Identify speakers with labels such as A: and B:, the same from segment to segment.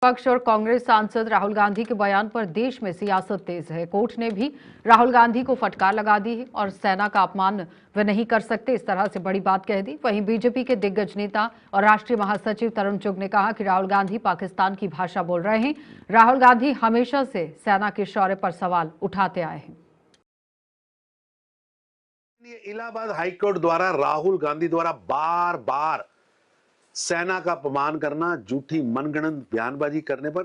A: विपक्ष और कांग्रेस सांसद राहुल गांधी के बयान पर देश में सियासत तेज है। कोर्ट ने भी राहुल गांधी को फटकार लगा दी है और सेना का अपमान वे नहीं कर सकते, इस तरह से बड़ी बात कह दी। वहीं बीजेपी के दिग्गज नेता और राष्ट्रीय महासचिव तरुण चुग ने कहा कि राहुल गांधी पाकिस्तान की भाषा बोल रहे हैं। राहुल गांधी हमेशा से सेना के शौर्य पर सवाल उठाते आए हैं।
B: इलाहाबाद हाईकोर्ट द्वारा राहुल गांधी द्वारा बार बार सेना का अपमान करना, झूठी मनगढ़ंत बयानबाजी करने पर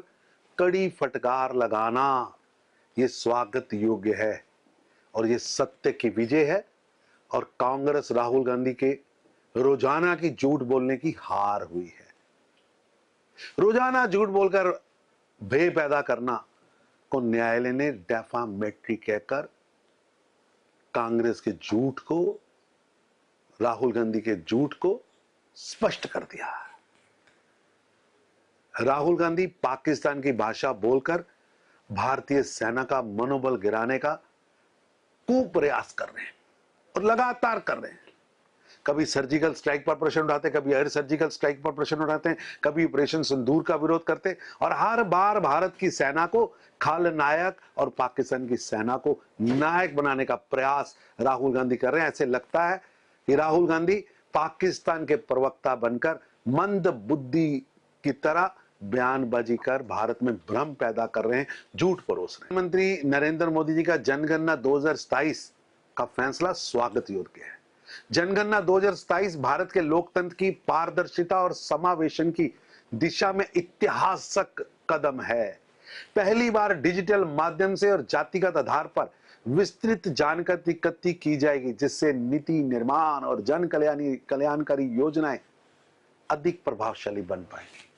B: कड़ी फटकार लगाना, यह स्वागत योग्य है और यह सत्य की विजय है और कांग्रेस राहुल गांधी के रोजाना की झूठ बोलने की हार हुई है। रोजाना झूठ बोलकर भय पैदा करना को न्यायालय ने डेफामेटरी कहकर कांग्रेस के झूठ को, राहुल गांधी के झूठ को स्पष्ट कर दिया। राहुल गांधी पाकिस्तान की भाषा बोलकर भारतीय सेना का मनोबल गिराने का कुप्रयास कर रहे हैं और लगातार कर रहे हैं। कभी सर्जिकल स्ट्राइक पर प्रश्न उठाते, कभी एयर सर्जिकल स्ट्राइक पर प्रश्न उठाते हैं, कभी ऑपरेशन सिंदूर का विरोध करते और हर बार भारत की सेना को खलनायक और पाकिस्तान की सेना को नायक बनाने का प्रयास राहुल गांधी कर रहे हैं। ऐसे लगता है कि राहुल गांधी पाकिस्तान के प्रवक्ता बनकर मंद बुद्धि की तरह बयानबाजी कर भारत में भ्रम पैदा कर रहे हैं, झूठ परोस रहे हैं। प्रधानमंत्री नरेंद्र मोदी जी का जनगणना 2027 का फैसला स्वागत योग्य है। जनगणना 2027 भारत के लोकतंत्र की पारदर्शिता और समावेशन की दिशा में ऐतिहासिक कदम है। पहली बार डिजिटल माध्यम से और जातिगत आधार पर विस्तृत जानकारी इकट्ठी की जाएगी, जिससे नीति निर्माण और जन कल्याणकारी योजनाएं अधिक प्रभावशाली बन पाएंगी।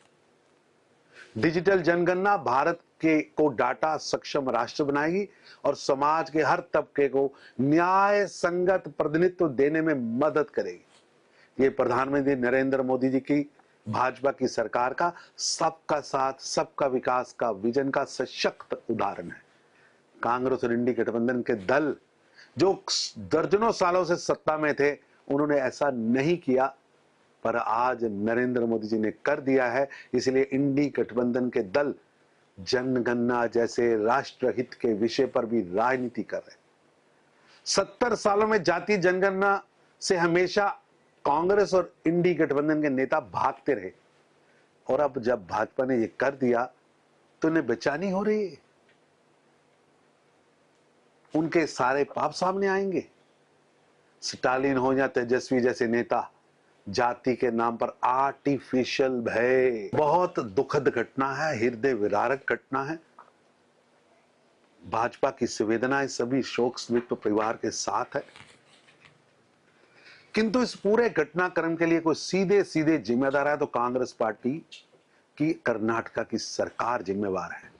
B: डिजिटल जनगणना भारत के को डाटा सक्षम राष्ट्र बनाएगी और समाज के हर तबके को न्याय संगत प्रतिनिधित्व देने में मदद करेगी। ये प्रधानमंत्री नरेंद्र मोदी जी की भाजपा की सरकार का सबका साथ सबका विकास का विजन का सशक्त उदाहरण है। कांग्रेस और इंडी गठबंधन के दल जो दर्जनों सालों से सत्ता में थे, उन्होंने ऐसा नहीं किया, पर आज नरेंद्र मोदी जी ने कर दिया है। इसलिए इंडी गठबंधन के दल जनगणना जैसे राष्ट्रहित के विषय पर भी राजनीति कर रहे। 70 सालों में जातीय जनगणना से हमेशा कांग्रेस और इंडी गठबंधन के नेता भागते रहे और अब जब भाजपा ने ये कर दिया तो उन्हें बेचैनी हो रही है। उनके सारे पाप सामने आएंगे। स्टालिन हो या तेजस्वी जैसे नेता जाति के नाम पर आर्टिफिशियल भय बहुत दुखद घटना है, हृदय विदारक घटना है। भाजपा की संवेदनाएं सभी शोक संतप्त परिवार के साथ है, किंतु इस पूरे घटनाक्रम के लिए कोई सीधे सीधे जिम्मेदार है तो कांग्रेस पार्टी की कर्नाटका की सरकार जिम्मेवार है।